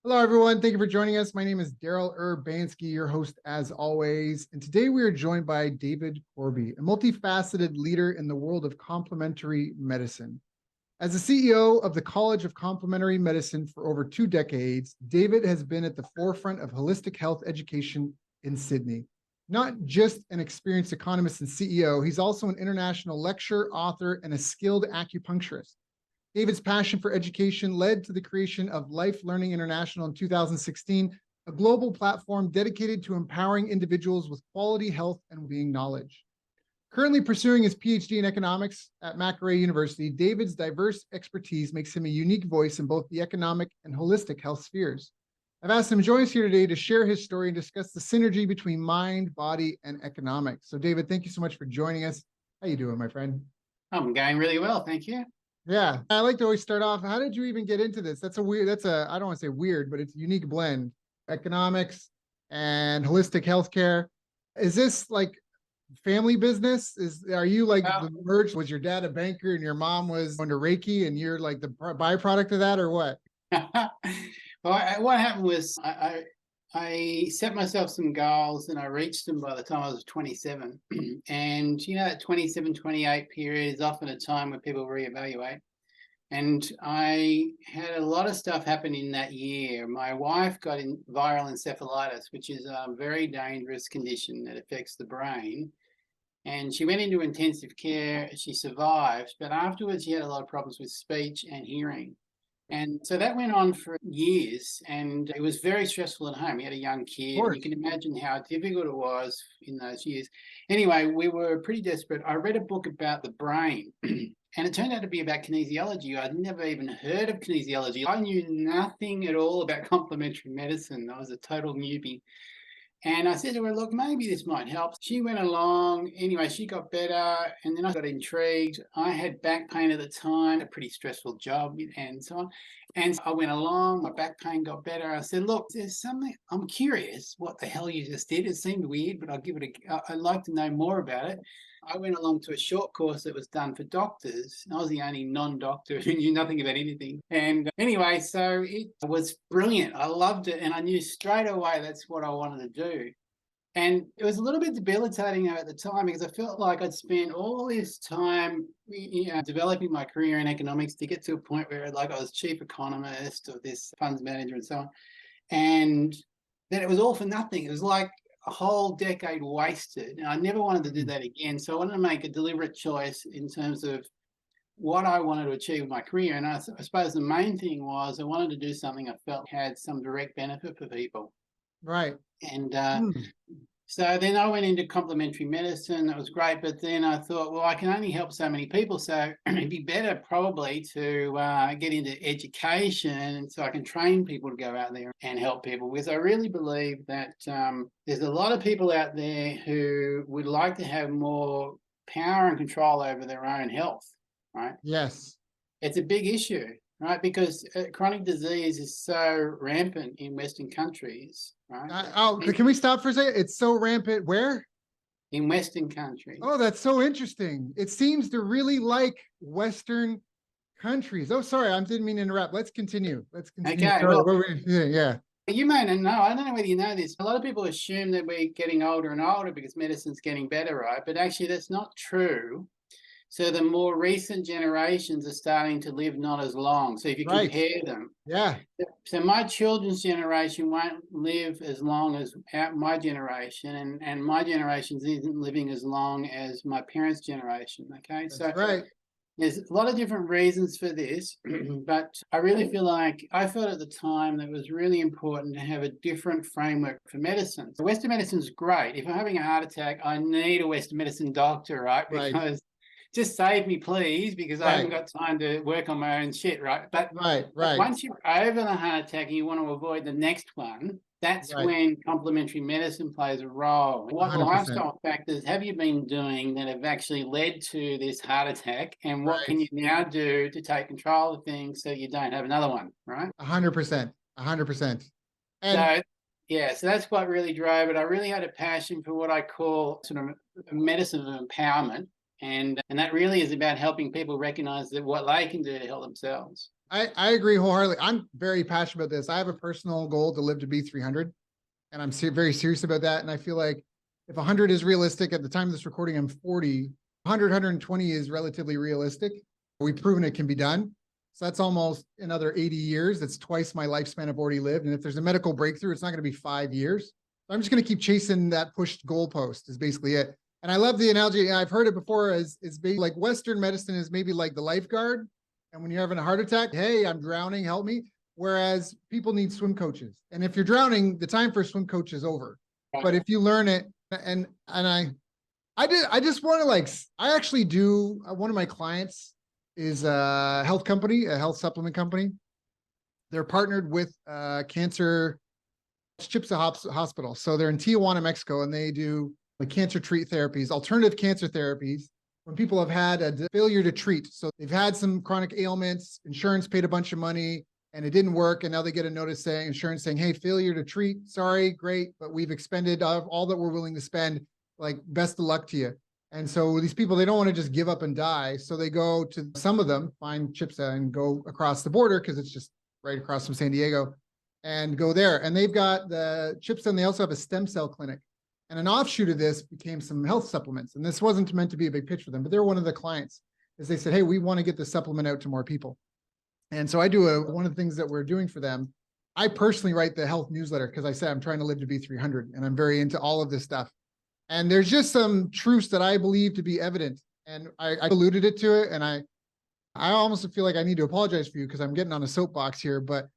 Hello, everyone. Thank you for joining us. My name is Daryl Urbanski, your host as always. And today we are joined by David Corby, a multifaceted leader in the world of complementary medicine. As the CEO of the College of Complementary Medicine for over 2 decades, David has been at the forefront of holistic health education in Sydney. Not just an experienced economist and CEO, he's also an international lecturer, author, and a skilled acupuncturist. David's passion for education led to the creation of Life Learning International in 2016, a global platform dedicated to empowering individuals with quality health and well-being knowledge. Currently pursuing his PhD in economics at Macquarie University, David's diverse expertise makes him a unique voice in both the economic and holistic health spheres. I've asked him to join us here today to share his story and discuss the synergy between mind, body, and economics. So, David, thank you so much for joining us. How you doing, my friend? I'm going really well, thank you. Yeah, I like to always start off. How did you even get into this? I don't want to say weird, but it's a unique blend. Economics and holistic healthcare. Is this like family business? Are you like the merge? Was your dad a banker and your mom was under Reiki and you're like the byproduct of that, or what? Well, what happened was I set myself some goals and I reached them by the time I was 27. And that 27, 28 period is often a time when people reevaluate. And I had a lot of stuff happen in that year. My wife got viral encephalitis, which is a very dangerous condition that affects the brain. And she went into intensive care. She survived, but afterwards she had a lot of problems with speech and hearing. And so that went on for years, and it was very stressful at home. He had a young kid, and you can imagine how difficult it was in those years. Anyway, we were pretty desperate. I read a book about the brain, and it turned out to be about kinesiology. I'd never even heard of kinesiology. I knew nothing at all about complementary medicine. I was a total newbie. And I said to her, look, maybe this might help. She went along. Anyway, she got better. And then I got intrigued. I had back pain at the time, a pretty stressful job and so on. And I went along. My back pain got better. I said, look, there's something. I'm curious what the hell you just did. It seemed weird, but I'd like to know more about it. I went along to a short course that was done for doctors. I was the only non-doctor who knew nothing about anything. And anyway, so it was brilliant. I loved it. And I knew straight away that's what I wanted to do. And it was a little bit debilitating at the time because I felt like I'd spent all this time developing my career in economics to get to a point where like I was chief economist of this funds manager and so on. And then it was all for nothing. It was like a whole decade wasted. And I never wanted to do that again. So I wanted to make a deliberate choice in terms of what I wanted to achieve with my career. And I suppose the main thing was I wanted to do something I felt had some direct benefit for people. Right. And so then I went into complementary medicine. That was great. But then I thought, well, I can only help so many people. So it'd be better probably to get into education so I can train people to go out there and help people. Because I really believe that there's a lot of people out there who would like to have more power and control over their own health, right? Yes. It's a big issue, right? Because chronic disease is so rampant in Western countries, right? Can we stop for a second? It's so rampant where? In Western countries. Oh, that's so interesting. It seems to really like Western countries. Oh, sorry, I didn't mean to interrupt. Let's continue. Okay, well, yeah. You may not know, I don't know whether you know this. A lot of people assume that we're getting older and older because medicine's getting better, right? But actually that's not true. So the more recent generations are starting to live not as long. So if you compare them. Yeah. So my children's generation won't live as long as my generation, and my generation isn't living as long as my parents' generation, okay? That's right. There's a lot of different reasons for this, but I really feel like I felt at the time that it was really important to have a different framework for medicine. So Western medicine is great. If I'm having a heart attack, I need a Western medicine doctor, right? Because just save me, please, because I haven't got time to work on my own shit, right? But once you're over the heart attack and you want to avoid the next one, that's when complementary medicine plays a role. What 100%. Lifestyle factors have you been doing that have actually led to this heart attack, and what can you now do to take control of things so you don't have another one, right? 100%. 100%. So that's what really drove it. I really had a passion for what I call sort of medicine of empowerment. And that really is about helping people recognize that what they can do to help themselves. I agree wholeheartedly. I'm very passionate about this. I have a personal goal to live to be 300, and I'm very serious about that. And I feel like if 100 is realistic at the time of this recording, I'm 40. 100, 120 is relatively realistic. We've proven it can be done. So that's almost another 80 years. That's twice my lifespan I've already lived. And if there's a medical breakthrough, it's not going to be 5 years. So I'm just going to keep chasing that pushed goalpost is basically it. And I love the analogy. I've heard it before as like Western medicine is maybe like the lifeguard. And when you're having a heart attack, hey, I'm drowning, help me. Whereas people need swim coaches. And if you're drowning, the time for a swim coach is over. But if you learn it, and I just want to like, I actually do, one of my clients is a health company, a health supplement company. They're partnered with cancer Chipsa Hospital. So they're in Tijuana, Mexico, and they do like cancer treat therapies, alternative cancer therapies when people have had a failure to treat. So they've had some chronic ailments, insurance paid a bunch of money and it didn't work. And now they get a notice saying, insurance saying, hey, failure to treat, sorry, great, but we've expended all that we're willing to spend, like best of luck to you. And so these people, they don't want to just give up and die. So they go to, some of them find Chipsa and go across the border because it's just right across from San Diego and go there. And they've got the Chipsa and they also have a stem cell clinic. And an offshoot of this became some health supplements. And this wasn't meant to be a big pitch for them, but they're one of the clients is they said, hey, we want to get this supplement out to more people. And so I do one of the things that we're doing for them. I personally write the health newsletter because I said I'm trying to live to be 300 and I'm very into all of this stuff. And there's just some truths that I believe to be evident. And I alluded it to it. And I almost feel like I need to apologize for you because I'm getting on a soapbox here, but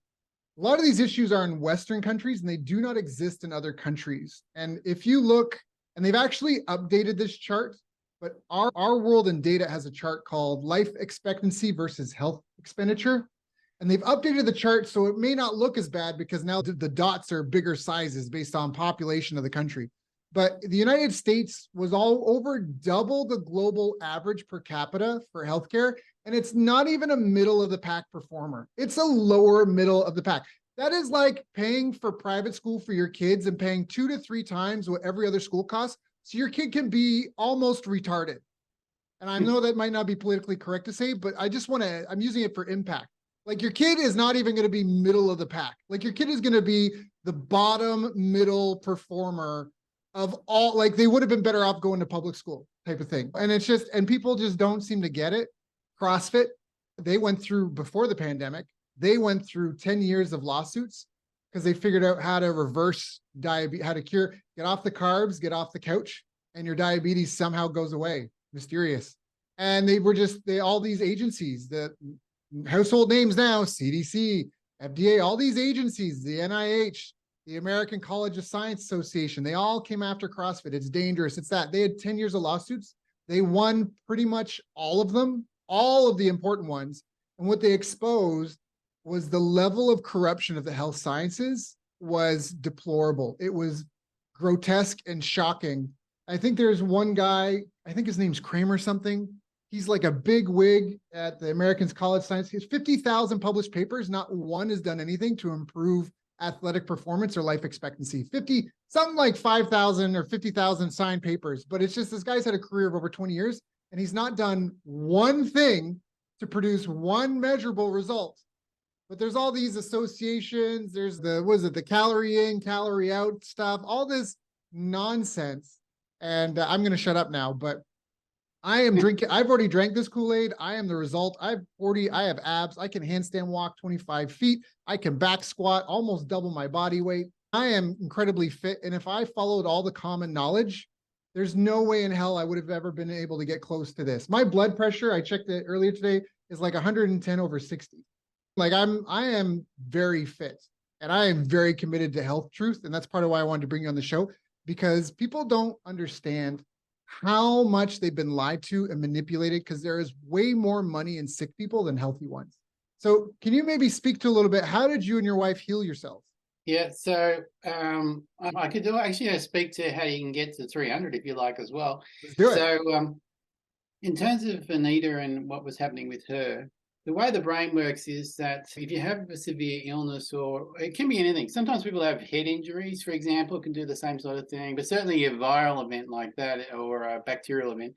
a lot of these issues are in Western countries and they do not exist in other countries. And if you look, and they've actually updated this chart, but our world in data has a chart called life expectancy versus health expenditure. And they've updated the chart so it may not look as bad because now the dots are bigger sizes based on population of the country. But the United States was all over double the global average per capita for healthcare. And it's not even a middle of the pack performer. It's a lower middle of the pack. That is like paying for private school for your kids and paying 2 to 3 times what every other school costs. So your kid can be almost retarded. And I know that might not be politically correct to say, but I just want to, I'm using it for impact. Like your kid is not even going to be middle of the pack. Like your kid is going to be the bottom middle performer of all, like they would have been better off going to public school type of thing. And it's just, and people just don't seem to get it. CrossFit, they went through before the pandemic, they went through 10 years of lawsuits because they figured out how to reverse diabetes, how to cure, get off the carbs, get off the couch, and your diabetes somehow goes away, mysterious. And they were just, all these agencies, the household names now, CDC, FDA, all these agencies, the NIH, the American College of Science Association, they all came after CrossFit. It's dangerous. It's that. They had 10 years of lawsuits. They won pretty much all of them, all of the important ones. And what they exposed was the level of corruption of the health sciences was deplorable. It was grotesque and shocking. I think there's one guy, I think his name's Kramer something. He's like a big wig at the American College of Science. He has 50,000 published papers. Not one has done anything to improve athletic performance or life expectancy. 50, something like 5,000 or 50,000 signed papers. But it's just, this guy's had a career of over 20 years and he's not done one thing to produce one measurable result. But there's all these associations. There's the calorie in, calorie out stuff, all this nonsense. And I'm going to shut up now, but I am drinking. I've already drank this Kool-Aid. I am the result. I have abs. I can handstand walk 25 feet. I can back squat, almost double my body weight. I am incredibly fit. And if I followed all the common knowledge, there's no way in hell I would have ever been able to get close to this. My blood pressure, I checked it earlier today, is like 110/60. Like I am very fit and I am very committed to health truth. And that's part of why I wanted to bring you on the show, because people don't understand how much they've been lied to and manipulated, because there is way more money in sick people than healthy ones. So can you maybe speak to a little bit, how did you and your wife heal yourselves? Yeah, so I could actually speak to how you can get to 300 if you like as well. Let's do it. So in terms of Anita and what was happening with her, the way the brain works is that if you have a severe illness, or it can be anything, sometimes people have head injuries, for example, can do the same sort of thing, but certainly a viral event like that or a bacterial event,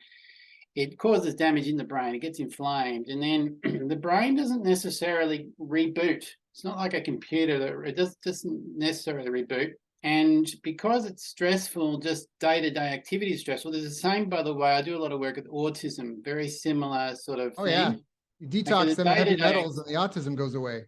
it causes damage in the brain. It gets inflamed, and then the brain doesn't necessarily reboot. It's not like a computer that it doesn't necessarily reboot. And because it's stressful, just day-to-day activity is stressful. There's the same, by the way, I do a lot of work with autism, very similar sort of Oh thing. yeah. You detox them heavy metals and the autism goes away.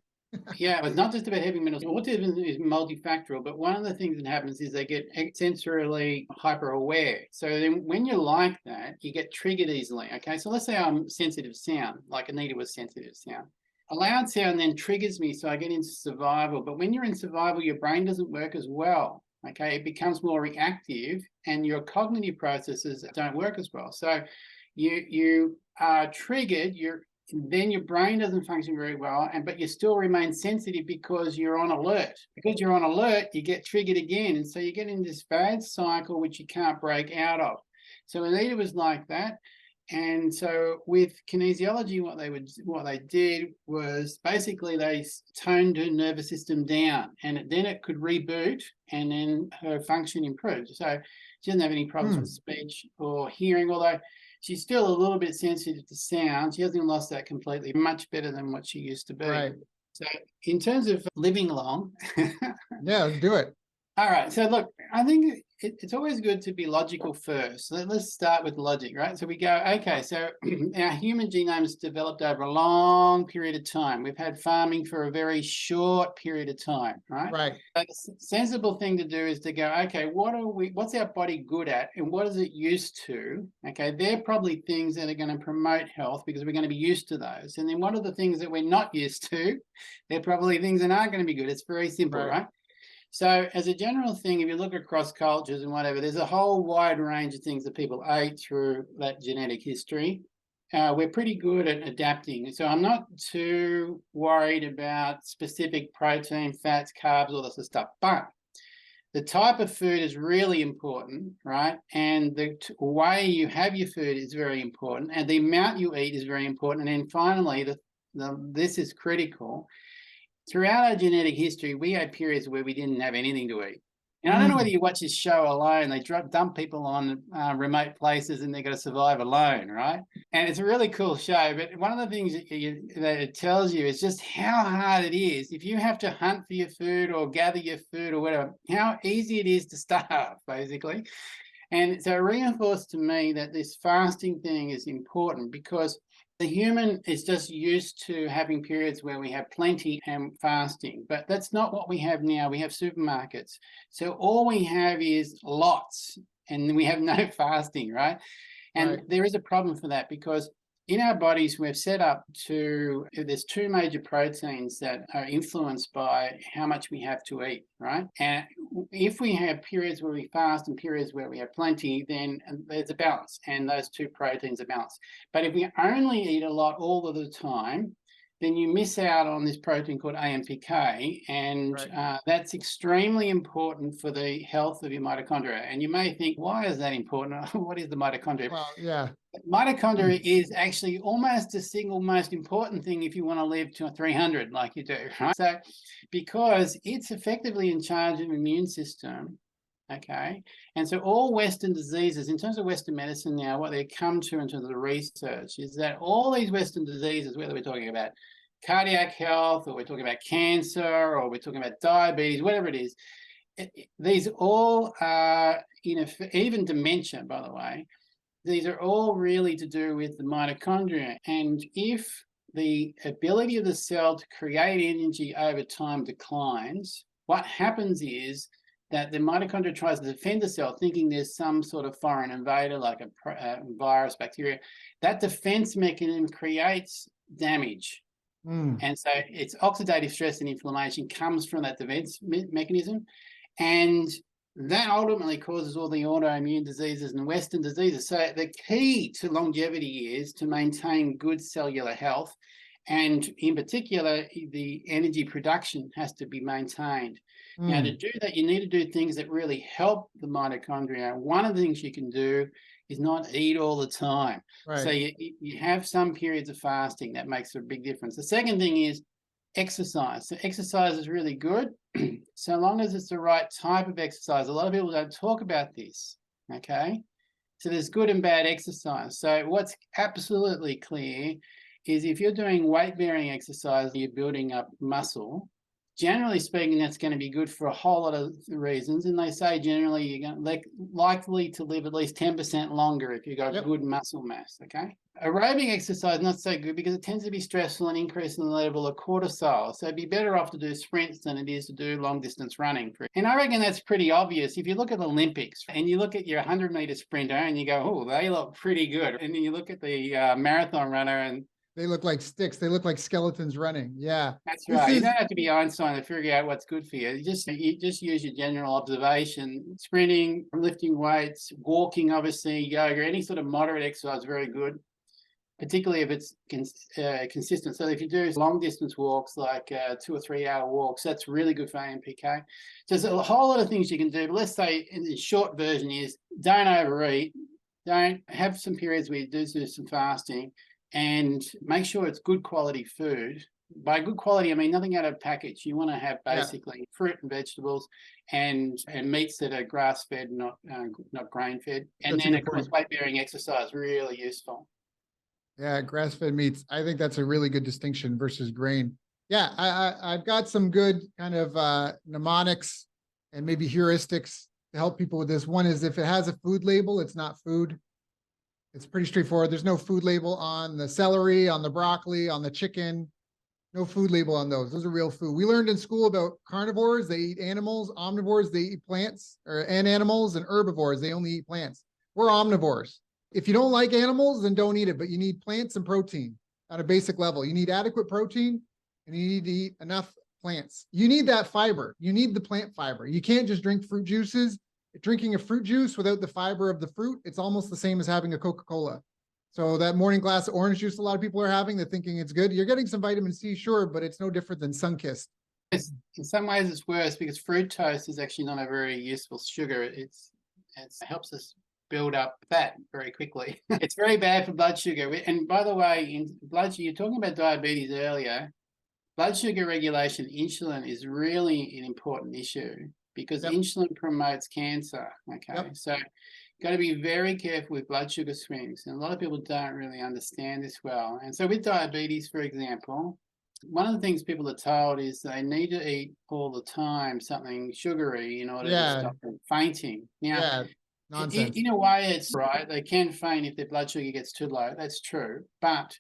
Yeah, it's not just about heavy metals. Autism is multifactorial, but one of the things that happens is they get sensorily hyper aware. So then when you're like that, you get triggered easily. Okay, so let's say I'm sensitive to sound, like Anita was sensitive to sound. A loud sound then triggers me, so I get into survival. But when you're in survival, your brain doesn't work as well. Okay, it becomes more reactive, and your cognitive processes don't work as well. So you are triggered. Then your brain doesn't function very well, but you still remain sensitive because you're on alert. Because you're on alert, you get triggered again, and so you get in this bad cycle which you can't break out of. So Anita was like that. And so with kinesiology, what they did was basically they toned her nervous system down, and then it could reboot, and then her function improved. So she doesn't have any problems with speech or hearing, although she's still a little bit sensitive to sound. She hasn't lost that completely. Much better than what she used to be. Right. So in terms of living long. Yeah, let's do it. All right. So look, I think it's always good to be logical first. So let's start with logic, right? So we go, okay, so our human genome is developed over a long period of time. We've had farming for a very short period of time, right? Right. So the sensible thing to do is to go, okay, what's our body good at, and what is it used to? Okay, they're probably things that are going to promote health because we're going to be used to those. And then what are the things that we're not used to? They're probably things that aren't going to be good. It's very simple, right? So as a general thing, if you look across cultures and whatever, there's a whole wide range of things that people ate through that genetic history. We're pretty good at adapting. So I'm not too worried about specific protein, fats, carbs, all this sort of stuff. But the type of food is really important, right? And the way you have your food is very important. And the amount you eat is very important. And then finally, this is critical. Throughout our genetic history, we had periods where we didn't have anything to eat. And I don't know whether you watch this show Alone. They dump people on remote places and they've got to survive alone, right? And it's a really cool show. But one of the things that it tells you is just how hard it is. If you have to hunt for your food or gather your food or whatever, how easy it is to starve, basically. And so it reinforced to me that this fasting thing is important because the human is just used to having periods where we have plenty and fasting, but that's not what we have now. We have supermarkets. So all we have is lots, and we have no fasting, right? And there is a problem for that because in our bodies, we're set up there's two major proteins that are influenced by how much we have to eat, right? And if we have periods where we fast and periods where we have plenty, then there's a balance, and those two proteins are balanced. But if we only eat a lot all of the time, then you miss out on this protein called AMPK, and that's extremely important for the health of your mitochondria. And you may think, why is that important? What is the mitochondria? Well, yeah. Mitochondria is actually almost the single most important thing if you want to live to 300 like you do, right? So because it's effectively in charge of the immune system, okay? And so all Western diseases, in terms of Western medicine now, what they come to in terms of the research is that all these Western diseases, whether we're talking about cardiac health or we're talking about cancer or we're talking about diabetes, whatever it is, these all are, even dementia, by the way, these are all really to do with the mitochondria. And if the ability of the cell to create energy over time declines, what happens is that the mitochondria tries to defend the cell, thinking there's some sort of foreign invader like a virus, bacteria. That defense mechanism creates damage. And so it's oxidative stress and inflammation comes from that defense mechanism. And that ultimately causes all the autoimmune diseases and Western diseases. So the key to longevity is to maintain good cellular health. And in particular, the energy production has to be maintained. Now, to do that, you need to do things that really help the mitochondria. One of the things you can do is not eat all the time. So you have some periods of fasting. That makes a big difference. The second thing is exercise. So exercise is really good, so long as it's the right type of exercise. A lot of people don't talk about this, okay? So there's good and bad exercise. So what's absolutely clear is if you're doing weight-bearing exercise, you're building up muscle. Generally speaking, that's going to be good for a whole lot of reasons. And they say generally you're going to likely to live at least 10% longer if you've got good muscle mass, okay? Aerobic exercise, not so good because it tends to be stressful and increasing the level of cortisol. So it'd be better off to do sprints than it is to do long distance running. And I reckon that's pretty obvious. If you look at the Olympics and you look at your 100-meter sprinter and you go, oh, they look pretty good. And then you look at the marathon runner and they look like sticks. They look like skeletons running. Yeah. That's right. You don't have to be Einstein to figure out what's good for you. You just use your general observation. Sprinting, lifting weights, walking, obviously, yoga, any sort of moderate exercise is very good, particularly if it's consistent. So if you do long distance walks, like 2 or 3 hour walks, that's really good for AMPK. So there's a whole lot of things you can do. But let's say in the short version is don't overeat. Don't have some periods where you do some fasting. And make sure it's good quality food. By good quality, I mean nothing out of a package. You want to have basically fruit and vegetables and meats that are grass-fed, not grain-fed. And that's then, of course, weight-bearing exercise, really useful. Yeah, grass-fed meats. I think that's a really good distinction versus grain. Yeah, I've got some good kind of mnemonics and maybe heuristics to help people with this. One is if it has a food label, it's not food. It's pretty straightforward. There's no food label on the celery, on the broccoli, on the chicken. No food label on those. Those are real food. We learned in school about carnivores. They eat animals. Omnivores, they eat plants and animals. And herbivores, they only eat plants. We're omnivores. If you don't like animals, then don't eat it. But you need plants and protein at a basic level. You need adequate protein and you need to eat enough plants. You need that fiber. You need the plant fiber. You can't just drink fruit juices. Drinking a fruit juice without the fiber of the fruit, it's almost the same as having a Coca-Cola. So that morning glass of orange juice a lot of people are having, they're thinking it's good. You're getting some vitamin C, sure, but it's no different than Sunkist. In some ways it's worse because fructose is actually not a very useful sugar. It helps us build up fat very quickly. It's very bad for blood sugar. And by the way, in blood sugar, you're talking about diabetes earlier. Blood sugar regulation, insulin is really an important issue. Because insulin promotes cancer, okay? So got to be very careful with blood sugar swings. And a lot of people don't really understand this well. And so with diabetes, for example, one of the things people are told is they need to eat all the time something sugary in order to stop them fainting. Now, in a way, it's right. They can faint if their blood sugar gets too low. That's true. But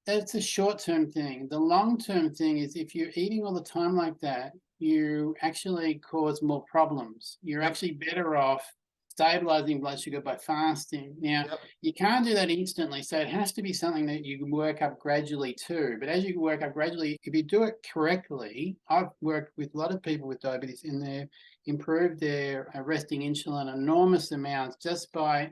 that's a short-term thing. The long-term thing is if you're eating all the time like that, you actually cause more problems. You're actually better off stabilizing blood sugar by fasting. Now, you can't do that instantly, so it has to be something that you can work up gradually too. But as you work up gradually, if you do it correctly, I've worked with a lot of people with diabetes and they've improved their resting insulin enormous amounts just by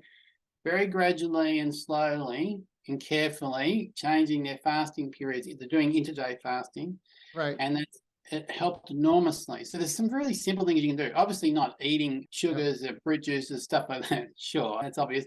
very gradually and slowly and carefully changing their fasting periods. They're doing interday fasting. Right. And it helped enormously. So there's some really simple things you can do. Obviously not eating sugars and fruit juices, stuff like that. Sure, that's obvious.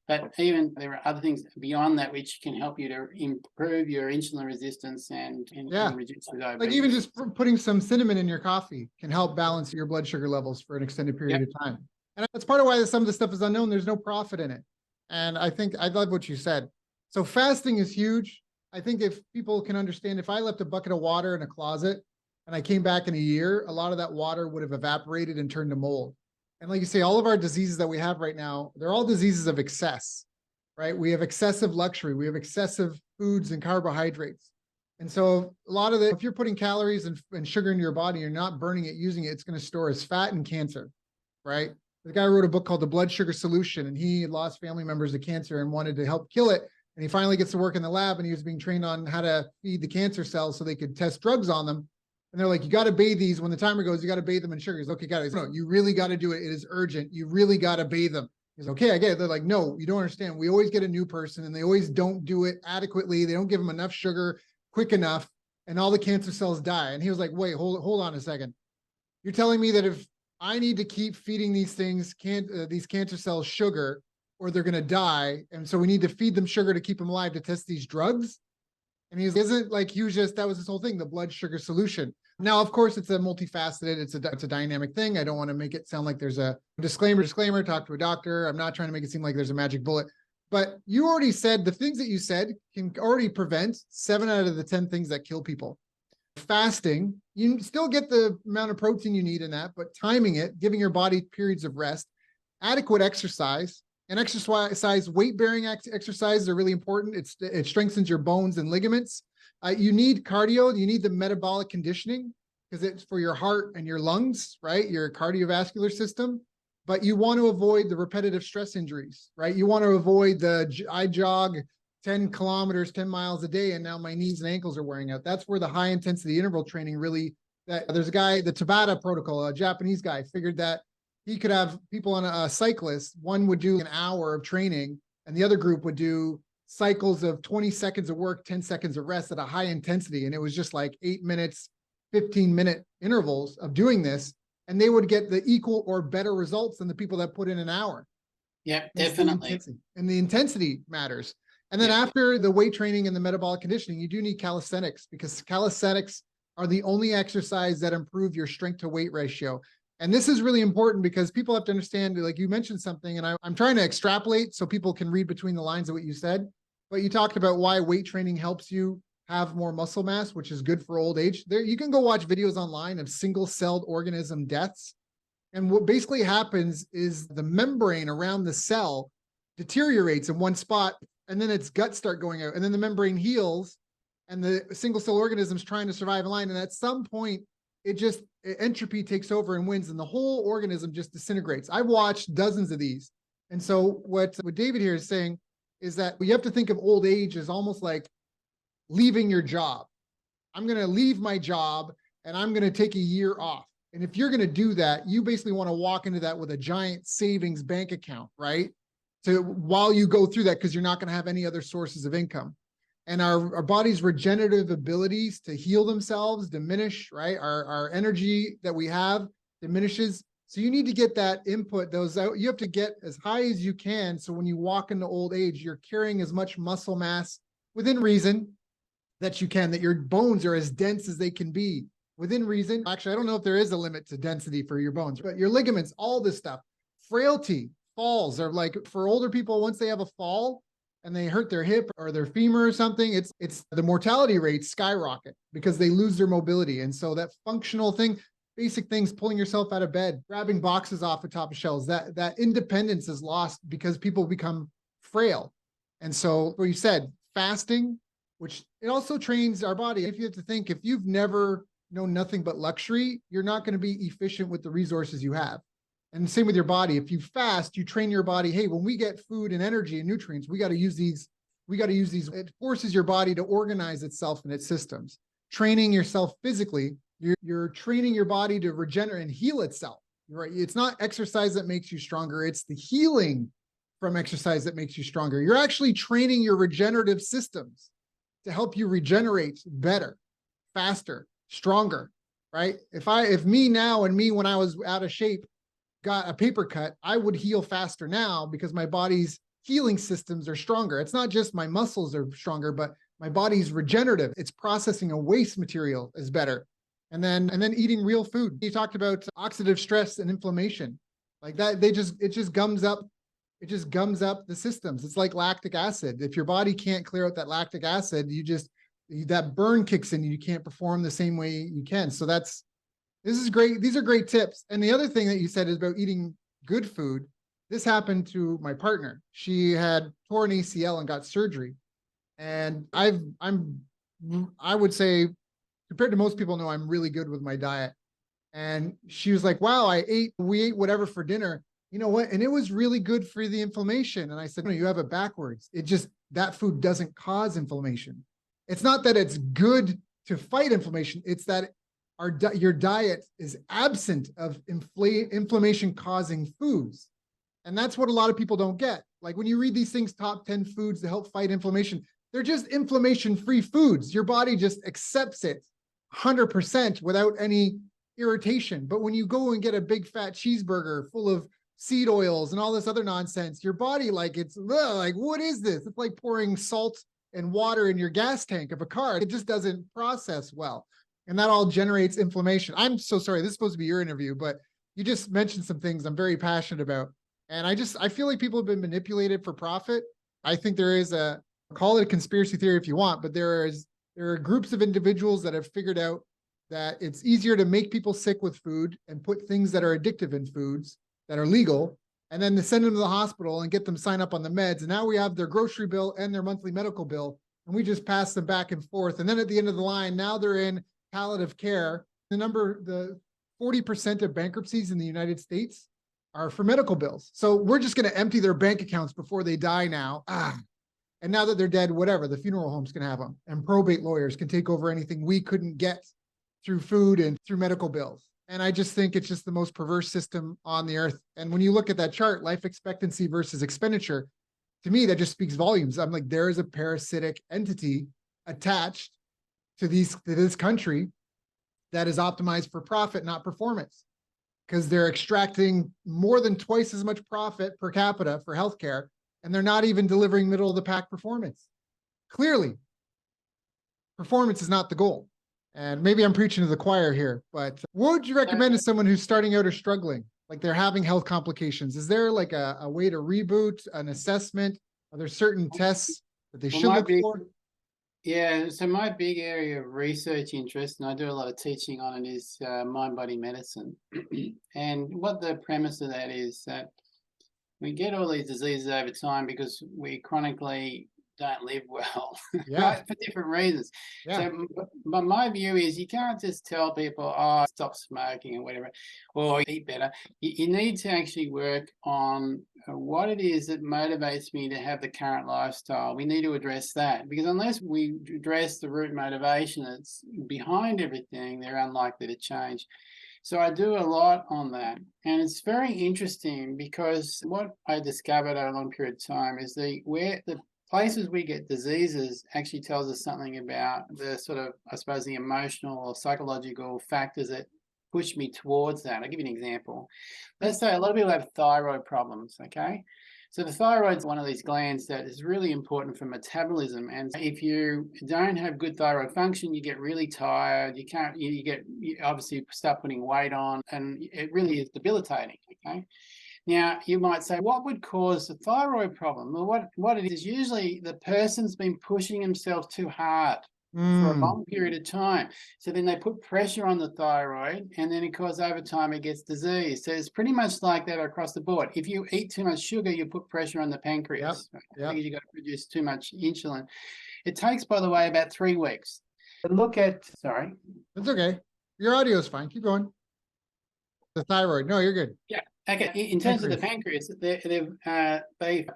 But even there are other things beyond that which can help you to improve your insulin resistance and reduce your diabetes. Like even just putting some cinnamon in your coffee can help balance your blood sugar levels for an extended period of time. And that's part of why some of the stuff is unknown. There's no profit in it. And I think I love what you said. So fasting is huge. I think if people can understand, if I left a bucket of water in a closet and I came back in a year, a lot of that water would have evaporated and turned to mold. And like you say, all of our diseases that we have right now, they're all diseases of excess, right? We have excessive luxury. We have excessive foods and carbohydrates. And so a lot of if you're putting calories and sugar into your body, you're not burning it, using it, it's going to store as fat and cancer, right? The guy wrote a book called The Blood Sugar Solution, and he lost family members to cancer and wanted to help kill it. And he finally gets to work in the lab, and he was being trained on how to feed the cancer cells so they could test drugs on them. And they're like, you got to bathe these. When the timer goes, you got to bathe them in sugar. He's okay, got it. No, you really got to do it. It is urgent. You really got to bathe them. He's okay, I get it. They're like, no, you don't understand. We always get a new person and they always don't do it adequately. They don't give them enough sugar quick enough and all the cancer cells die. And he was like, wait, hold on a second. You're telling me that if I need to keep feeding these things, these cancer cells sugar, or they're going to die. And so we need to feed them sugar to keep them alive to test these drugs. And he isn't like, he was just, that was his whole thing, the blood sugar solution. Now, of course, it's a multifaceted, it's a dynamic thing. I don't want to make it sound like there's a disclaimer, talk to a doctor. I'm not trying to make it seem like there's a magic bullet. But you already said the things that you said can already prevent 7 out of the 10 things that kill people. Fasting, you still get the amount of protein you need in that, but timing it, giving your body periods of rest, adequate exercise, and exercise, weight-bearing exercises are really important. It strengthens your bones and ligaments. You need cardio. You need the metabolic conditioning because it's for your heart and your lungs, right? Your cardiovascular system. But you want to avoid the repetitive stress injuries, right? You want to avoid I jog 10 kilometers, 10 miles a day, and now my knees and ankles are wearing out. That's where the high intensity interval training really, there's a guy, the Tabata protocol, a Japanese guy, figured that he could have people on a cyclist. One would do an hour of training and the other group would do cycles of 20 seconds of work, 10 seconds of rest at a high intensity. And it was just like 8 minutes, 15-minute intervals of doing this. And they would get the equal or better results than the people that put in an hour. Yeah, definitely. And the intensity matters. And then after the weight training and the metabolic conditioning, you do need calisthenics because calisthenics are the only exercise that improve your strength to weight ratio. And this is really important because people have to understand, like you mentioned something, and I'm trying to extrapolate so people can read between the lines of what you said, but you talked about why weight training helps you have more muscle mass, which is good for old age. There, you can go watch videos online of single-celled organism deaths. And what basically happens is the membrane around the cell deteriorates in one spot, and then its guts start going out, and then the membrane heals, and the single-cell organism's trying to survive in line. And at some point, entropy takes over and wins, and the whole organism just disintegrates. I've watched dozens of these. And so what David here is saying is that you have to think of old age as almost like leaving your job. I'm going to leave my job and I'm going to take a year off. And if you're going to do that, you basically want to walk into that with a giant savings bank account, right? So while you go through that, because you're not going to have any other sources of income. And our body's regenerative abilities to heal themselves diminish, right? Our energy that we have diminishes. So you need to get that input, you have to get as high as you can. So when you walk into old age, you're carrying as much muscle mass within reason that you can, that your bones are as dense as they can be within reason. Actually, I don't know if there is a limit to density for your bones, but your ligaments, all this stuff, frailty, falls are like for older people, once they have a fall and they hurt their hip or their femur or something, it's the mortality rates skyrocket because they lose their mobility. And so that functional thing, basic things, pulling yourself out of bed, grabbing boxes off the top of shelves, that independence is lost because people become frail. And so what you said, fasting, which it also trains our body. If you have to think, if you've never known nothing but luxury, you're not going to be efficient with the resources you have. And same with your body. If you fast, you train your body. Hey, when we get food and energy and nutrients, we got to use these. It forces your body to organize itself and its systems. Training yourself physically, you're training your body to regenerate and heal itself. Right? It's not exercise that makes you stronger. It's the healing from exercise that makes you stronger. You're actually training your regenerative systems to help you regenerate better, faster, stronger, right? If me now and me when I was out of shape got a paper cut, I would heal faster now because my body's healing systems are stronger. It's not just my muscles are stronger, but my body's regenerative. It's processing a waste material is better. And then eating real food. You talked about oxidative stress and inflammation. Like that, it just gums up. It just gums up the systems. It's like lactic acid. If your body can't clear out that lactic acid, that burn kicks in, you can't perform the same way you can. So this is great. These are great tips. And the other thing that you said is about eating good food. This happened to my partner. She had torn ACL and got surgery. And I would say, compared to most people know, I'm really good with my diet. And she was like, wow, we ate whatever for dinner. You know what? And it was really good for the inflammation. And I said, no, you have it backwards. That food doesn't cause inflammation. It's not that it's good to fight inflammation. It's that your diet is absent of inflammation causing foods. And that's what a lot of people don't get. Like when you read these things, top 10 foods to help fight inflammation, they're just inflammation-free foods. Your body just accepts it 100% without any irritation. But when you go and get a big fat cheeseburger full of seed oils and all this other nonsense, your body, like, it's like, what is this? It's like pouring salt and water in your gas tank of a car. It just doesn't process well. And that all generates inflammation. I'm so sorry. This is supposed to be your interview, but you just mentioned some things I'm very passionate about. And I feel like people have been manipulated for profit. I think there is call it a conspiracy theory if you want, but there are groups of individuals that have figured out that it's easier to make people sick with food and put things that are addictive in foods that are legal, and then to send them to the hospital and get them sign up on the meds. And now we have their grocery bill and their monthly medical bill, and we just pass them back and forth. And then at the end of the line, now they're in palliative care. The 40% of bankruptcies in the United States are for medical bills. So we're just going to empty their bank accounts before they die now. And now that they're dead, whatever, the funeral homes can have them, and probate lawyers can take over anything we couldn't get through food and through medical bills. And I just think it's just the most perverse system on the earth. And when you look at that chart, life expectancy versus expenditure, to me, that just speaks volumes. I'm like, there is a parasitic entity attached to this country that is optimized for profit, not performance, because they're extracting more than twice as much profit per capita for healthcare, and they're not even delivering middle of the pack performance. Clearly, performance is not the goal. And maybe I'm preaching to the choir here, but what would you recommend to someone who's starting out or struggling? Like they're having health complications. Is there like a way to reboot, an assessment? Are there certain tests that they should look for? Yeah, so my big area of research interest, and I do a lot of teaching on it, is mind-body medicine. And what the premise of that is that we get all these diseases over time because we chronically don't live well, right? For different reasons. So, but my view is you can't just tell people, oh, stop smoking or whatever, or eat better. You need to actually work on what it is that motivates me to have the current lifestyle. We need to address that, because unless we address the root motivation that's behind everything, they're unlikely to change. So I do a lot on that. And it's very interesting because what I discovered over a long period of time is where the places we get diseases actually tells us something about the sort of, I suppose, the emotional or psychological factors that push me towards that. I'll give you an example. Let's say a lot of people have thyroid problems, okay? So the thyroid's one of these glands that is really important for metabolism. And if you don't have good thyroid function, you get really tired. You obviously start putting weight on, and it really is debilitating, okay? Now, you might say, what would cause a thyroid problem? Well, what it is usually the person's been pushing himself too hard for a long period of time. So then they put pressure on the thyroid, and then, of course, over time it gets diseased. So it's pretty much like that across the board. If you eat too much sugar, you put pressure on the pancreas. Because you've got to produce too much insulin. It takes, by the way, about 3 weeks. But sorry. That's okay. Your audio is fine. Keep going. The thyroid. No, you're good. Yeah. Okay, in terms of the pancreas,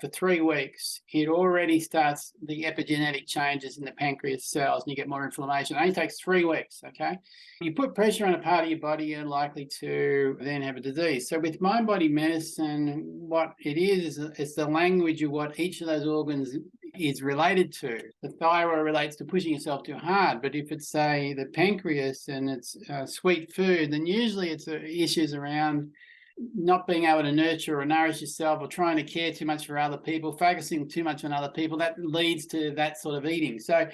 for 3 weeks, it already starts the epigenetic changes in the pancreas cells, and you get more inflammation. It only takes 3 weeks, okay? You put pressure on a part of your body, you're likely to then have a disease. So with mind-body medicine, what it is it's the language of what each of those organs is related to. The thyroid relates to pushing yourself too hard, but if it's, say, the pancreas and it's sweet food, then usually it's issues around not being able to nurture or nourish yourself, or trying to care too much for other people, focusing too much on other people. That leads to that sort of eating. So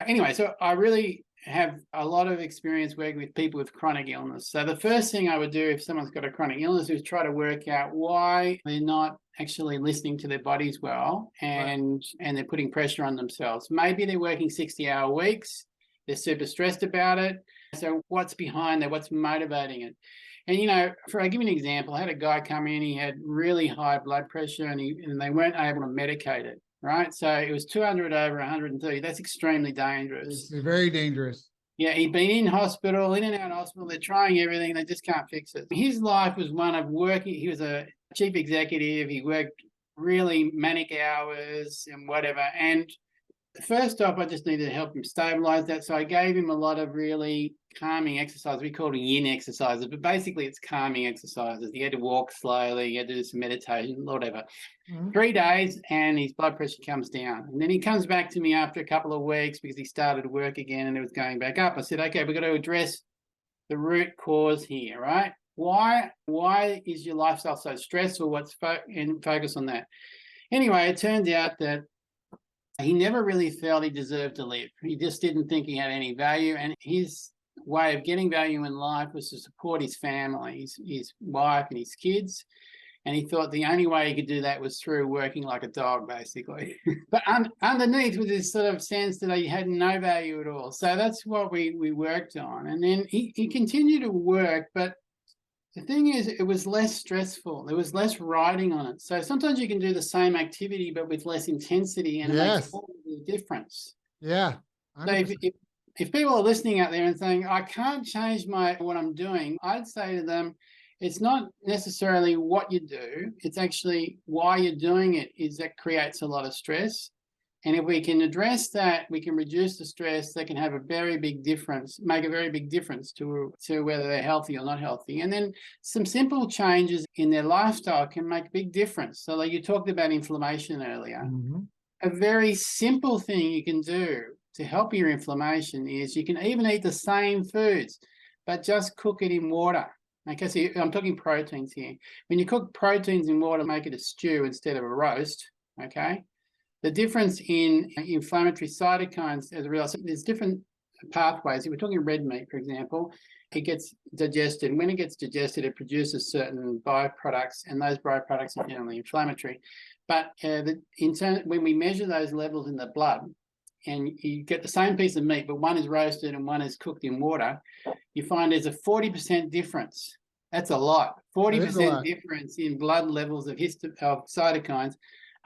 anyway, so I really have a lot of experience working with people with chronic illness. So the first thing I would do if someone's got a chronic illness is try to work out why they're not actually listening to their bodies well, and they're putting pressure on themselves. Maybe they're working 60-hour weeks. They're super stressed about it. So what's behind that? What's motivating it? And, I'll give you an example. I had a guy come in, he had really high blood pressure, and they weren't able to medicate it, right? So it was 200 over 130. That's extremely dangerous. It's very dangerous. Yeah, he'd been in hospital, in and out of hospital. They're trying everything. They just can't fix it. His life was one of working. He was a chief executive. He worked really manic hours and whatever. And first off, I just needed to help him stabilize that. So I gave him a lot of really calming exercises. We called them yin exercises, but basically it's calming exercises. He had to walk slowly, he had to do some meditation, whatever. 3 days and his blood pressure comes down. And then he comes back to me after a couple of weeks because he started to work again and it was going back up. I said, okay, we've got to address the root cause here, right? Why is your lifestyle so stressful? And focus on that. Anyway, it turns out that He never really felt he deserved to live. He just didn't think he had any value. And his way of getting value in life was to support his family, his wife and his kids. And he thought the only way he could do that was through working like a dog, basically. But underneath was this sort of sense that he had no value at all. So that's what we worked on. And then he continued to work, but the thing is, it was less stressful. There was less riding on it. So sometimes you can do the same activity, but with less intensity, and it makes all the difference. Yeah. So if people are listening out there and saying, I can't change what I'm doing, I'd say to them, it's not necessarily what you do, it's actually why you're doing it that creates a lot of stress. And if we can address that, we can reduce the stress. That can have a very big difference, make a very big difference to whether they're healthy or not healthy. And then some simple changes in their lifestyle can make a big difference. So like you talked about inflammation earlier. A very simple thing you can do to help your inflammation is you can even eat the same foods, but just cook it in water. Okay, so I'm talking proteins here. When you cook proteins in water, make it a stew instead of a roast, okay? The difference in inflammatory cytokines as a result, there's different pathways. If we're talking red meat, for example, it gets digested. And when it gets digested, it produces certain byproducts, and those byproducts are generally inflammatory. But when we measure those levels in the blood, and you get the same piece of meat, but one is roasted and one is cooked in water, you find there's a 40% difference. That's a lot. 40% difference in blood levels of cytokines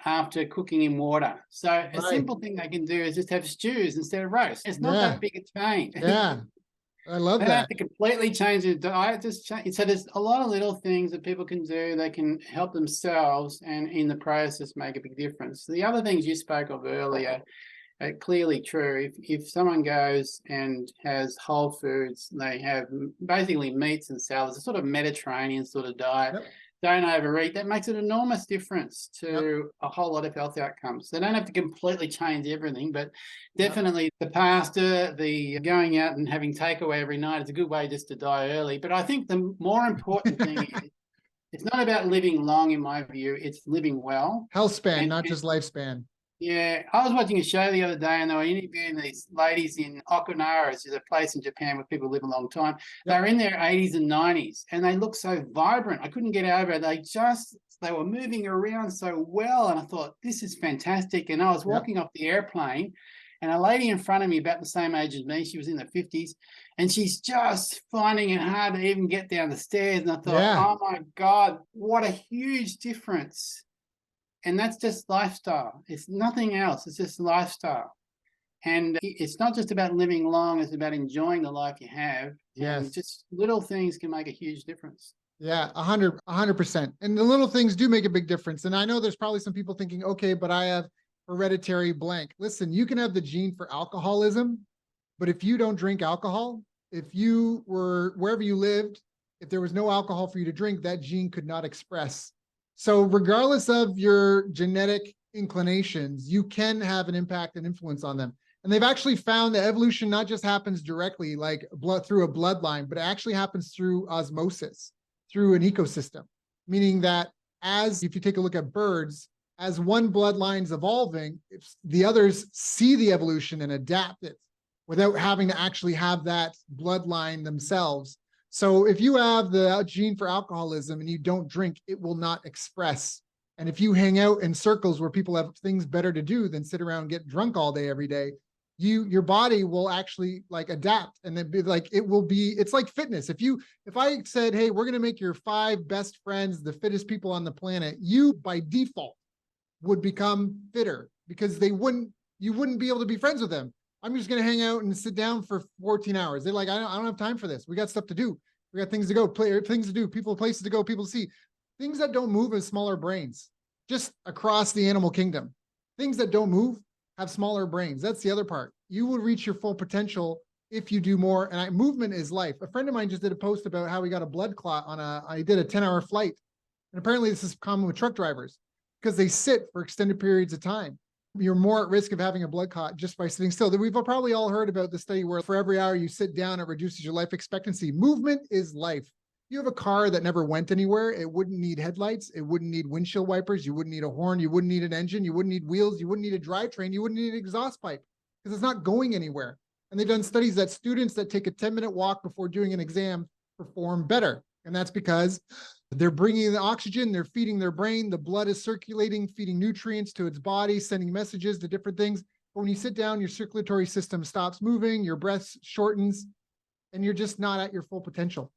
after cooking in water. So a simple thing they can do is just have stews instead of roast. It's not that big a change. Yeah, I love that. They don't have to completely change their diet. So there's a lot of little things that people can do. They can help themselves and in the process make a big difference. The other things you spoke of earlier, clearly true. If someone goes and has whole foods, they have basically meats and salads, a sort of Mediterranean sort of diet, don't overeat, that makes an enormous difference to a whole lot of health outcomes. They don't have to completely change everything, but definitely the pasta, the going out and having takeaway every night is a good way just to die early. But I think the more important thing is it's not about living long, in my view, it's living well. Health span, not just lifespan. Yeah, I was watching a show the other day and they were interviewing these ladies in Okinawa, which is a place in Japan where people live a long time. They were in their 80s and 90s and they looked so vibrant. I couldn't get over it. They were moving around so well. And I thought, this is fantastic. And I was walking off the airplane and a lady in front of me about the same age as me, she was in the 50s, and she's just finding it hard to even get down the stairs. And I thought, oh my God, what a huge difference. And that's just lifestyle. It's nothing else. It's just lifestyle. And it's not just about living long. It's about enjoying the life you have. Yes. And just little things can make a huge difference. Yeah, 100%. And the little things do make a big difference. And I know there's probably some people thinking, okay, but I have hereditary blank. Listen, you can have the gene for alcoholism, but if you don't drink alcohol, if you were wherever you lived, if there was no alcohol for you to drink, that gene could not express. So regardless of your genetic inclinations, you can have an impact and influence on them. And they've actually found that evolution not just happens directly, like through a bloodline, but it actually happens through osmosis, through an ecosystem. Meaning that if you take a look at birds, as one bloodline's evolving, if the others see the evolution and adapt it without having to actually have that bloodline themselves. So if you have the gene for alcoholism and you don't drink, it will not express. And if you hang out in circles where people have things better to do than sit around and get drunk all day, every day, your body will actually like adapt, and then be like, it's like fitness. If I said, hey, we're going to make your 5 best friends the fittest people on the planet, you by default would become fitter because you wouldn't be able to be friends with them. I'm just going to hang out and sit down for 14 hours. They're like, I don't have time for this. We got stuff to do. We got things to go, things to do, places to go, people to see. Things that don't move have smaller brains, just across the animal kingdom. Things that don't move have smaller brains. That's the other part. You will reach your full potential if you do more. And movement is life. A friend of mine just did a post about how he got a blood clot I did a 10-hour flight. And apparently this is common with truck drivers because they sit for extended periods of time. You're more at risk of having a blood clot just by sitting still. We've probably all heard about the study where for every hour you sit down, it reduces your life expectancy. Movement is life. You have a car that never went anywhere. It wouldn't need headlights. It wouldn't need windshield wipers. You wouldn't need a horn. You wouldn't need an engine. You wouldn't need wheels. You wouldn't need a drivetrain. You wouldn't need an exhaust pipe because it's not going anywhere. And they've done studies that students that take a 10-minute walk before doing an exam perform better. And that's because they're bringing the oxygen, they're feeding their brain, the blood is circulating, feeding nutrients to its body, sending messages to different things. But when you sit down, your circulatory system stops moving, your breath shortens, and you're just not at your full potential.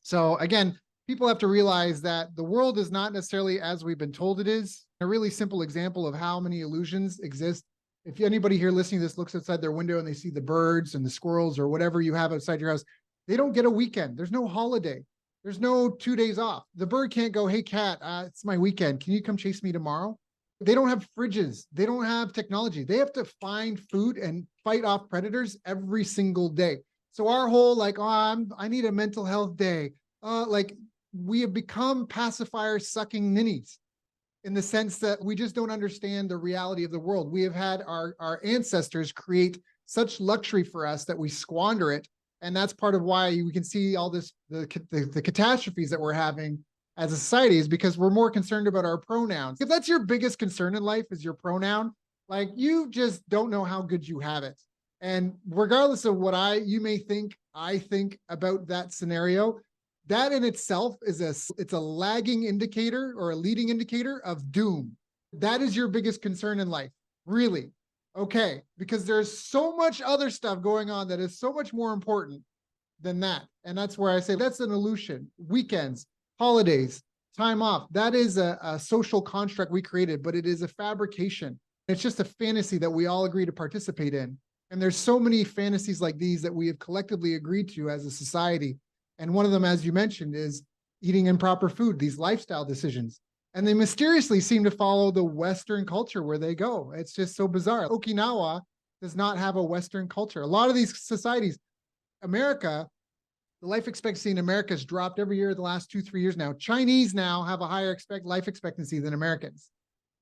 So again, people have to realize that the world is not necessarily as we've been told it is. A really simple example of how many illusions exist. If anybody here listening to this looks outside their window and they see the birds and the squirrels or whatever you have outside your house, they don't get a weekend. There's no holiday. There's no 2 days off. The bird can't go, hey, cat, it's my weekend. Can you come chase me tomorrow? They don't have fridges. They don't have technology. They have to find food and fight off predators every single day. So our whole I need a mental health day. We have become pacifier sucking ninnies in the sense that we just don't understand the reality of the world. We have had our ancestors create such luxury for us that we squander it. And that's part of why we can see all this, the catastrophes that we're having as a society is because we're more concerned about our pronouns. If that's your biggest concern in life is your pronoun, you just don't know how good you have it. And regardless of what I think about that scenario, that in itself is it's a lagging indicator or a leading indicator of doom. That is your biggest concern in life, really. Okay, because there's so much other stuff going on that is so much more important than that. And that's where I say that's an illusion. Weekends, holidays, time off, that is a social construct we created, but it is a fabrication. It's just a fantasy that we all agree to participate in. And there's so many fantasies like these that we have collectively agreed to as a society. And one of them, as you mentioned, is eating improper food, these lifestyle decisions. And they mysteriously seem to follow the Western culture where they go. It's just so bizarre. Okinawa does not have a Western culture. A lot of these societies, America, the life expectancy in America has dropped every year the last 2-3 years now. Chinese now have a higher life expectancy than Americans.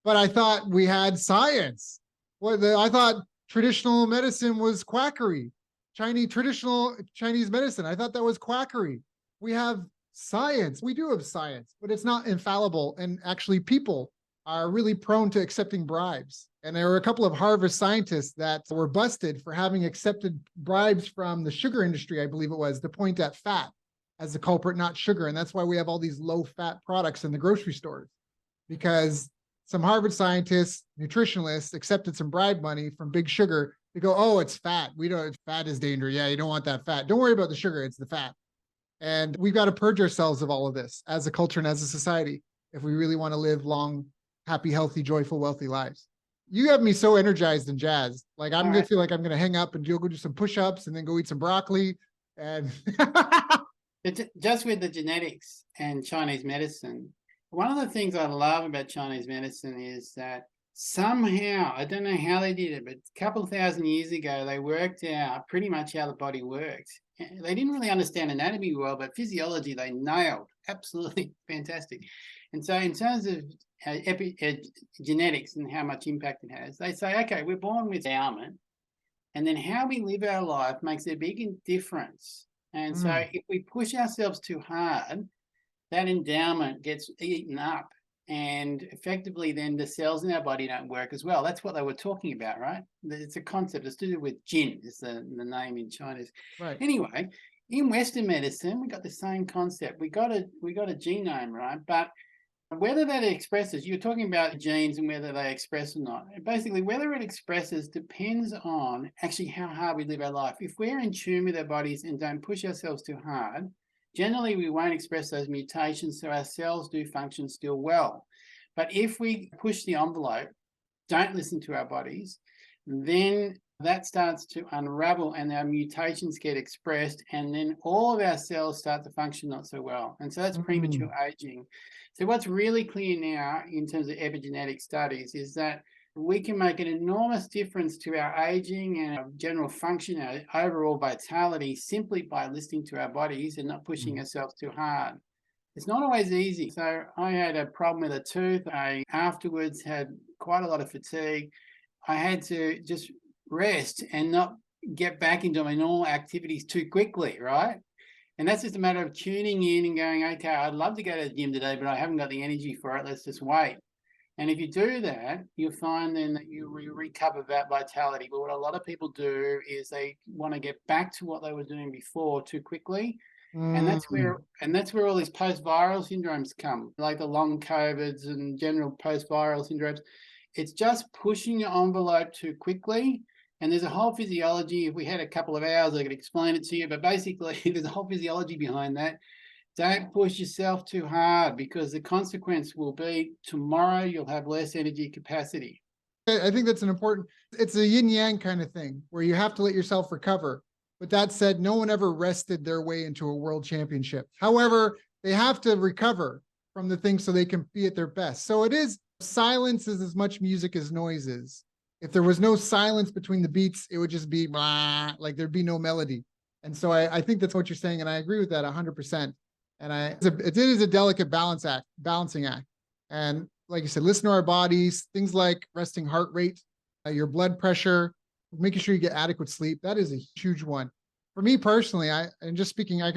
But I thought we had science. I thought traditional medicine was quackery. Traditional Chinese medicine, I thought that was quackery. We have science. We do have science, but it's not infallible. And actually, people are really prone to accepting bribes. And there were a couple of Harvard scientists that were busted for having accepted bribes from the sugar industry, I believe it was, to point at fat as the culprit, not sugar. And that's why we have all these low-fat products in the grocery stores, because some Harvard scientists, nutritionalists, accepted some bribe money from Big Sugar to go, oh, it's fat. Fat is dangerous. Yeah, you don't want that fat. Don't worry about the sugar. It's the fat. And we've got to purge ourselves of all of this as a culture and as a society if we really want to live long, happy, healthy, joyful, wealthy lives. You have me so energized and jazzed. I'm going to feel like I'm going to hang up and go do some push-ups and then go eat some broccoli. And just with the genetics and Chinese medicine, one of the things I love about Chinese medicine is that somehow, I don't know how they did it, but a couple of thousand years ago, they worked out pretty much how the body worked. They didn't really understand anatomy well, but physiology they nailed. Absolutely fantastic. And so in terms of genetics and how much impact it has, they say, okay, we're born with endowment, and then how we live our life makes a big difference. And so if we push ourselves too hard, that endowment gets eaten up. And effectively, then the cells in our body don't work as well. That's what they were talking about, right? It's a concept. It's to do with jin, is the name in Chinese. Right. Anyway, in Western medicine, we got the same concept. We got a genome, right? But whether that expresses, you're talking about genes and whether they express or not. Basically, whether it expresses depends on actually how hard we live our life. If we're in tune with our bodies and don't push ourselves too hard, generally, we won't express those mutations, so our cells do function still well. But if we push the envelope, don't listen to our bodies, then that starts to unravel and our mutations get expressed, and then all of our cells start to function not so well. And so that's premature aging. So what's really clear now in terms of epigenetic studies is that we can make an enormous difference to our aging and our general function, our overall vitality, simply by listening to our bodies and not pushing ourselves too hard. It's not always easy. So I had a problem with a tooth. I afterwards had quite a lot of fatigue. I had to just rest and not get back into my normal activities too quickly, right? And that's just a matter of tuning in and going, okay, I'd love to go to the gym today, but I haven't got the energy for it. Let's just wait. And if you do that, you'll find then that you recover that vitality. But what a lot of people do is they want to get back to what they were doing before too quickly. And that's where all these post-viral syndromes come, like the long COVIDs and general post-viral syndromes. It's just pushing your envelope too quickly. And there's a whole physiology. If we had a couple of hours, I could explain it to you. But basically, there's a whole physiology behind that. Don't push yourself too hard, because the consequence will be tomorrow you'll have less energy capacity. I think that's it's a yin yang kind of thing where you have to let yourself recover. But that said, no one ever rested their way into a world championship. However, they have to recover from the things so they can be at their best. So it is, silence is as much music as noise is. If there was no silence between the beats, it would just be blah, like there'd be no melody. And so I think that's what you're saying. And I agree with that 100%. And it is a delicate balancing act. And like you said, listen to our bodies, things like resting heart rate, your blood pressure, making sure you get adequate sleep. That is a huge one. For me personally, I can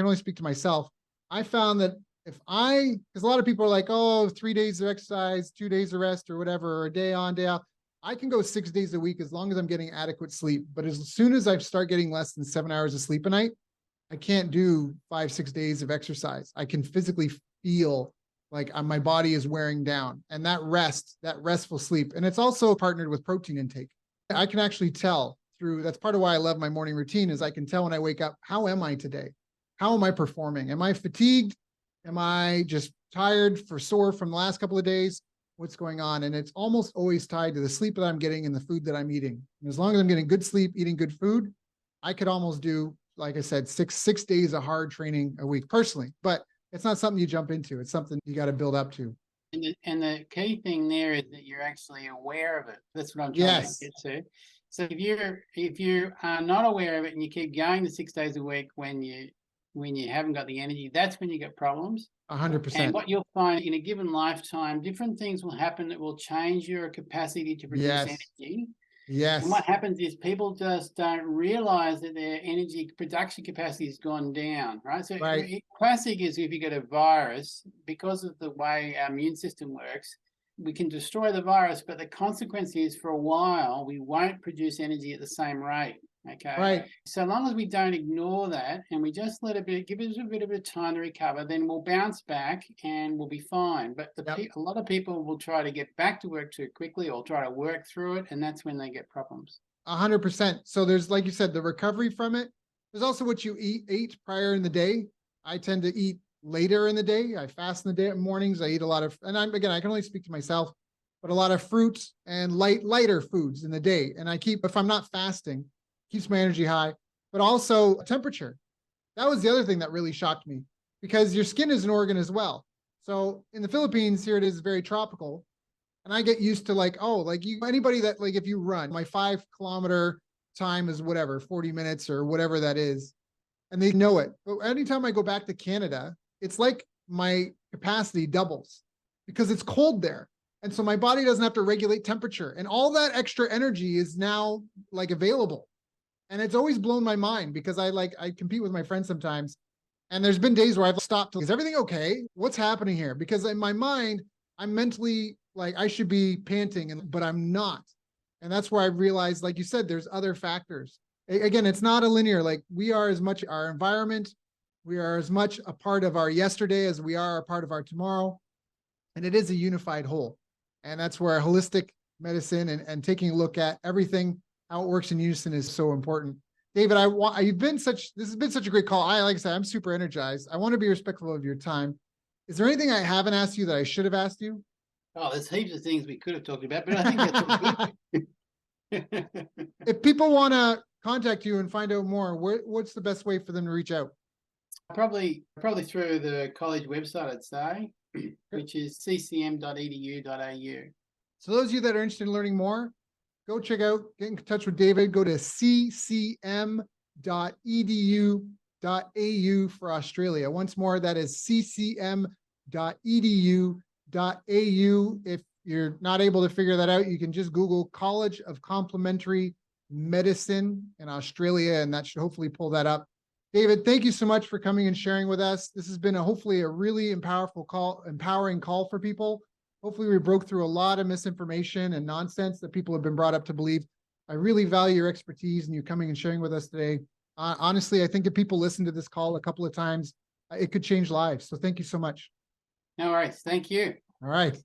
only speak to myself. I found that because a lot of people are like, oh, 3 days of exercise, 2 days of rest or whatever, or a day on, day out. I can go 6 days a week as long as I'm getting adequate sleep. But as soon as I start getting less than 7 hours of sleep a night, I can't do 5-6 days of exercise. I can physically feel like my body is wearing down, and that restful sleep. And it's also partnered with protein intake. I can actually tell that's part of why I love my morning routine, is I can tell when I wake up, how am I today? How am I performing? Am I fatigued? Am I just tired, sore from the last couple of days? What's going on? And it's almost always tied to the sleep that I'm getting and the food that I'm eating. And as long as I'm getting good sleep, eating good food, I could almost do, like I said, six days of hard training a week personally. But it's not something you jump into. It's something you got to build up to. And the key thing there is that you're actually aware of it. That's what I'm trying to get to. So if you are not aware of it and you keep going the 6 days a week when you haven't got the energy, that's when you get problems. 100%. And what you'll find in a given lifetime, different things will happen that will change your capacity to produce energy. Yes. And what happens is people just don't realize that their energy production capacity has gone down, right? So classic is if you get a virus, because of the way our immune system works, we can destroy the virus, but the consequence is for a while, we won't produce energy at the same rate. Okay. Right. So long as we don't ignore that and we just give it a bit of a time to recover, then we'll bounce back and we'll be fine. But a lot of people will try to get back to work too quickly or try to work through it, and that's when they get problems. 100%. So there's, like you said, the recovery from it. There's also what you ate prior in the day. I tend to eat later in the day. I fast in the day mornings. I eat a lot of, and I can only speak to myself, but a lot of fruits and lighter foods in the day. And if I'm not fasting, keeps my energy high, but also temperature. That was the other thing that really shocked me, because your skin is an organ as well. So in the Philippines, here it is very tropical. And I get used to anybody that, like, if you run, my 5-kilometer time is whatever, 40 minutes or whatever that is. And they know it. But anytime I go back to Canada, it's like my capacity doubles because it's cold there. And so my body doesn't have to regulate temperature, and all that extra energy is now available. And it's always blown my mind, because I compete with my friends sometimes. And there's been days where I've stopped. Is everything okay? What's happening here? Because in my mind, I'm mentally I should be panting, but I'm not. And that's where I realized, like you said, there's other factors. Again, it's not a linear, we are as much our environment. We are as much a part of our yesterday as we are a part of our tomorrow. And it is a unified whole. And that's where holistic medicine and taking a look at everything, how it works in unison, is so important. David, this has been such a great call. Like I said, I'm super energized. I want to be respectful of your time. Is there anything I haven't asked you that I should have asked you? Oh, there's heaps of things we could have talked about, but I think that's good. If people want to contact you and find out more, what's the best way for them to reach out? Probably through the college website, I'd say, which is ccm.edu.au. So those of you that are interested in learning more, go get in touch with David. Go to ccm.edu.au for Australia. Once more, that is ccm.edu.au. If you're not able to figure that out, you can just Google College of Complementary Medicine in Australia, and that should hopefully pull that up. David, thank you so much for coming and sharing with us. This has been hopefully a really empowering call for people. Hopefully we broke through a lot of misinformation and nonsense that people have been brought up to believe. I really value your expertise and you coming and sharing with us today. Honestly, I think if people listen to this call a couple of times, it could change lives. So thank you so much. No worries. Thank you. All right.